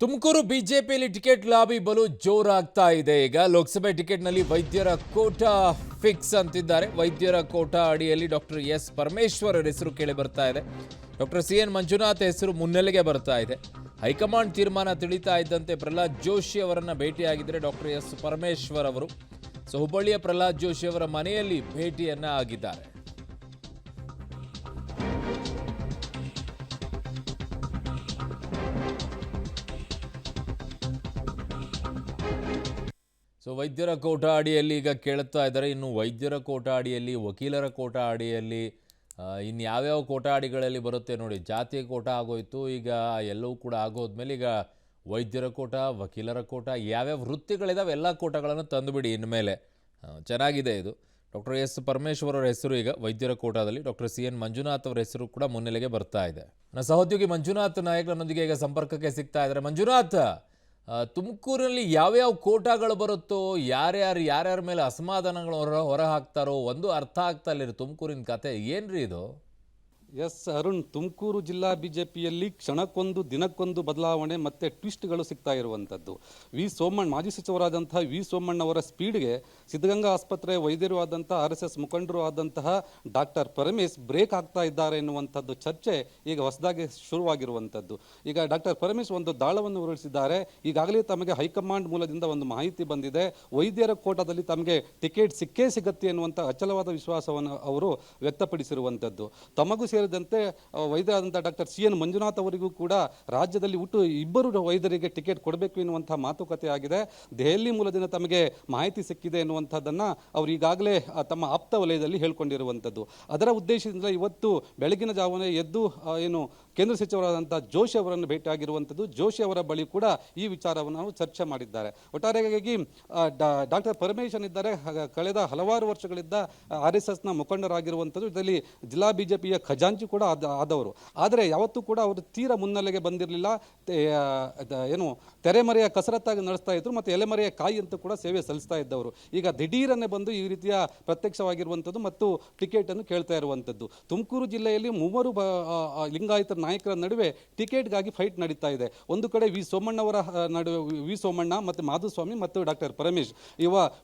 ತುಮಕೂರು ಬಿಜೆಪಿಯಲ್ಲಿ ticket lobby ಬಲು ಜೋರಾಗ್ತಾ ಇದೆ. ಈಗ ಲೋಕಸಭೆ ಟಿಕೆಟ್ನಲ್ಲಿ ವೈದ್ಯರ ಕೋಟಾ ಫಿಕ್ಸ್ ಅಂತಿದ್ದಾರೆ. ವೈದ್ಯರ ಕೋಟಾ ಅಡಿಯಲ್ಲಿ ಡಾಕ್ಟರ್ ಎಸ್ ಪರಮೇಶ್ವರ್ ಹೆಸರು ಕೇಳಿ ಬರ್ತಾ ಇದೆ. ಡಾಕ್ಟರ್ ಸಿ ಎನ್ ಮಂಜುನಾಥ್ ಹೆಸರು ಮುನ್ನೆಲೆಗೆ ಬರ್ತಾ ಇದೆ. ಹೈಕಮಾಂಡ್ ತೀರ್ಮಾನ ತಿಳಿತಾ ಇದ್ದಂತೆ ಪ್ರಹ್ಲಾದ್ ಜೋಶಿ ಅವರನ್ನ ಭೇಟಿಯಾಗಿದ್ದಾರೆ ಡಾಕ್ಟರ್ ಎಸ್ ಪರಮೇಶ್ವರ್ ಅವರು. ಹುಬ್ಬಳ್ಳಿಯ ಪ್ರಹ್ಲಾದ್ ಜೋಶಿ ಅವರ ಮನೆಯಲ್ಲಿ ಭೇಟಿಯನ್ನ ಆಗಿದ್ದಾರೆ. ವೈದ್ಯರ ಕೋಟಾ ಅಡಿಯಲ್ಲಿ ಈಗ ಕೇಳುತ್ತಾ ಇದ್ದಾರೆ. ಇನ್ನು ವೈದ್ಯರ ಕೋಟಾ ಅಡಿಯಲ್ಲಿ, ವಕೀಲರ ಕೋಟಾ ಅಡಿಯಲ್ಲಿ, ಇನ್ಯಾವ್ಯಾವ ಕೋಟಾ ಅಡಿಗಳಲ್ಲಿ ಬರುತ್ತೆ ನೋಡಿ. ಜಾತಿಯ ಕೋಟಾ ಆಗೋಯ್ತು, ಈಗ ಎಲ್ಲವೂ ಕೂಡ ಆಗೋದ್ಮೇಲೆ ಈಗ ವೈದ್ಯರ ಕೋಟಾ, ವಕೀಲರ ಕೋಟಾ, ಯಾವ್ಯಾವ ವೃತ್ತಿಗಳಿದಾವೆ ಎಲ್ಲ ಕೋಟಾಗಳನ್ನು ತಂದುಬಿಡಿ ಇನ್ಮೇಲೆ. ಚೆನ್ನಾಗಿದೆ ಇದು. ಡಾಕ್ಟರ್ ಎಸ್ ಪರಮೇಶ್ವರ್ ಅವರ ಹೆಸರು ಈಗ ವೈದ್ಯರ ಕೋಟಾದಲ್ಲಿ, ಡಾಕ್ಟರ್ ಸಿ ಎನ್ ಮಂಜುನಾಥ್ ಅವರ ಹೆಸರು ಕೂಡ ಮುನ್ನೆಲೆಗೆ ಬರ್ತಾ ಇದೆ. ನನ್ನ ಸಹೋದ್ಯೋಗಿ ಮಂಜುನಾಥ್ ನಾಯಕನೊಂದಿಗೆ ಈಗ ಸಂಪರ್ಕಕ್ಕೆ ಸಿಗ್ತಾ ಇದ್ದಾರೆ. ಮಂಜುನಾಥ್, ತುಮಕೂರಲ್ಲಿ ಯಾವ್ಯಾವ ಕೋಟಾಗಳು ಬರುತ್ತೋ, ಯಾರ್ಯಾರ ಮೇಲೆ ಅಸಮಾಧಾನಗಳು ಹೊರ ಹಾಕ್ತಾರೋ ಒಂದು ಅರ್ಥ ಆಗ್ತಾ ಇಲ್ಲ. ತುಮಕೂರಿನ ಕತೆ ಏನ್ರಿ ಇದು? ಎಸ್ ಅರುಣ್, ತುಮಕೂರು ಜಿಲ್ಲಾ ಬಿಜೆಪಿಯಲ್ಲಿ ಕ್ಷಣಕ್ಕೊಂದು ದಿನಕ್ಕೊಂದು ಬದಲಾವಣೆ ಮತ್ತೆ ಟ್ವಿಸ್ಟ್ಗಳು ಸಿಗ್ತಾ ಇರುವಂಥದ್ದು. ಮಾಜಿ ಸಚಿವರಾದಂತಹ ವಿ ಸೋಮಣ್ಣ ಅವರ ಸ್ಪೀಡ್ಗೆ ಸಿದ್ಧಗಂಗಾ ಆಸ್ಪತ್ರೆ ವೈದ್ಯರು ಆದಂತಹ RSS ಮುಖಂಡರು ಆದಂತಹ ಡಾಕ್ಟರ್ ಪರಮೇಶ್ ಬ್ರೇಕ್ ಆಗ್ತಾ ಇದ್ದಾರೆ ಎನ್ನುವಂಥದ್ದು ಚರ್ಚೆ ಈಗ ಹೊಸದಾಗಿ ಶುರುವಾಗಿರುವಂಥದ್ದು. ಈಗ ಡಾಕ್ಟರ್ ಪರಮೇಶ್ ಒಂದು ದಾಳವನ್ನು ಉರುಳಿಸಿದ್ದಾರೆ. ಈಗಾಗಲೇ ತಮಗೆ ಹೈಕಮಾಂಡ್ ಮೂಲದಿಂದ ಒಂದು ಮಾಹಿತಿ ಬಂದಿದೆ. ವೈದ್ಯರ ಕೋಟಾದಲ್ಲಿ ತಮಗೆ ಟಿಕೆಟ್ ಸಿಕ್ಕೇ ಸಿಗತ್ತೆ ಎನ್ನುವಂಥ ಅಚಲವಾದ ವಿಶ್ವಾಸವನ್ನು ಅವರು ವ್ಯಕ್ತಪಡಿಸಿರುವಂಥದ್ದು. ತಮಗೂ ಸೇರಿದಂತೆ ವೈದ್ಯರಾದಂಥ ಡಾಕ್ಟರ್ ಸಿ ಎನ್ ಮಂಜುನಾಥ್ ಅವರಿಗೂ ಕೂಡ ರಾಜ್ಯದಲ್ಲಿ ಇಬ್ಬರು ವೈದ್ಯರಿಗೆ ಟಿಕೆಟ್ ಕೊಡಬೇಕು ಎನ್ನುವಂತಹ ಮಾತುಕತೆ ಆಗಿದೆ. ದೆಹಲಿ ಮೂಲದಿಂದ ತಮಗೆ ಮಾಹಿತಿ ಸಿಕ್ಕಿದೆ ಎನ್ನುವಂಥದ್ದನ್ನು ಅವರು ಈಗಾಗಲೇ ತಮ್ಮ ಆಪ್ತ ವಲಯದಲ್ಲಿ ಹೇಳ್ಕೊಂಡಿರುವಂಥದ್ದು. ಅದರ ಉದ್ದೇಶದಿಂದ ಇವತ್ತು ಬೆಳಗಿನ ಜಾವನೇ ಎದ್ದು ಕೇಂದ್ರ ಸಚಿವರಾದಂಥ ಜೋಶಿ ಅವರನ್ನು ಭೇಟಿಯಾಗಿರುವಂಥದ್ದು. ಜೋಶಿ ಅವರ ಬಳಿ ಕೂಡ ಈ ವಿಚಾರವನ್ನು ಚರ್ಚೆ ಮಾಡಿದ್ದಾರೆ. ಒಟ್ಟಾರೆಯಾಗಿ ಡಾಕ್ಟರ್ ಪರಮೇಶನ್ ಇದ್ದಾರೆ, ಕಳೆದ ಹಲವಾರು ವರ್ಷಗಳಿಂದ RSSನ ಮುಖಂಡರಾಗಿರುವಂಥದ್ದು. ಇದರಲ್ಲಿ ಜಿಲ್ಲಾ ಬಿಜೆಪಿಯ ಖಜಾಂಚಿ ಕೂಡ ಆದವರು. ಆದರೆ ಯಾವತ್ತೂ ಕೂಡ ಅವರು ತೀರ ಮುನ್ನೆಲೆಗೆ ಬಂದಿರಲಿಲ್ಲ. ತೆರೆಮರೆಯ ಕಸರತ್ತಾಗಿ ನಡೆಸ್ತಾ ಇದ್ರು ಮತ್ತು ಎಲೆಮರೆಯ ಕಾಯಿ ಅಂತ ಕೂಡ ಸೇವೆ ಸಲ್ಲಿಸ್ತಾ ಇದ್ದವರು. ಈಗ ದಿಢೀರನ್ನೇ ಬಂದು ಈ ರೀತಿಯ ಪ್ರತ್ಯಕ್ಷವಾಗಿರುವಂಥದ್ದು ಮತ್ತು ಟಿಕೆಟ್ ಅನ್ನು ಕೇಳ್ತಾ ಇರುವಂಥದ್ದು. ತುಮಕೂರು ಜಿಲ್ಲೆಯಲ್ಲಿ ಮೂವರು ಲಿಂಗಾಯತರ ನಾಯಕರ ನಡುವೆ ಟಿಕೆಟ್ಗಾಗಿ ಫೈಟ್ ನಡೀತಾ ಇದೆ. ಒಂದು ಕಡೆ ವಿ ಸೋಮಣ್ಣ ಮತ್ತು ಮಾಧುಸ್ವಾಮಿ ಮತ್ತು ಡಾಕ್ಟರ್ ಪರಮೇಶ್.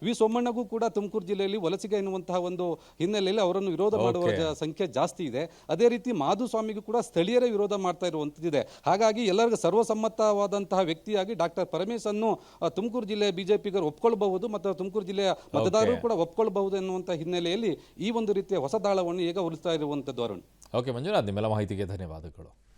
ವಿ ಸೋಮಣ್ಣಗೂ ಕೂಡ ತುಮಕೂರು ಜಿಲ್ಲೆಯಲ್ಲಿ ವಲಸಿಗೆ ಎನ್ನುವಂತಹ ಒಂದು ಹಿನ್ನೆಲೆಯಲ್ಲಿ ಅವರನ್ನು ವಿರೋಧ ಮಾಡುವ ಸಂಖ್ಯೆ ಜಾಸ್ತಿ ಇದೆ. ಅದೇ ರೀತಿ ಮಾಧುಸ್ವಾಮಿಗೂ ಕೂಡ ಸ್ಥಳೀಯರೇ ವಿರೋಧ ಮಾಡ್ತಾ ಇರುವಂಥದ್ದಿದೆ. ಹಾಗಾಗಿ ಎಲ್ಲರಿಗೂ ಸರ್ವಸಮ್ಮತವಾದಂತಹ ವ್ಯಕ್ತಿಯಾಗಿ ಡಾಕ್ಟರ್ ಪರಮೇಶ್ ಅನ್ನು ತುಮಕೂರು ಜಿಲ್ಲೆಯ ಬಿಜೆಪಿಗರು ಒಪ್ಕೊಳ್ಬಹುದು ಮತ್ತು ತುಮಕೂರು ಜಿಲ್ಲೆಯ ಮತದಾರರು ಕೂಡ ಒಪ್ಕೊಳ್ಬಹುದು ಎನ್ನುವಂಥ ಹಿನ್ನೆಲೆಯಲ್ಲಿ ಈ ಒಂದು ರೀತಿಯ ಹೊಸ ದಾಳವನ್ನು ಈಗ ಉಳಿಸ್ತಾ ಇರುವಂಥದ್ದು. ಅರುಣ್. ಓಕೆ ಮಂಜುನಾಥ್, ನಿಮ್ಮೆಲ್ಲ ಮಾಹಿತಿಗೆ ಧನ್ಯವಾದಗಳು.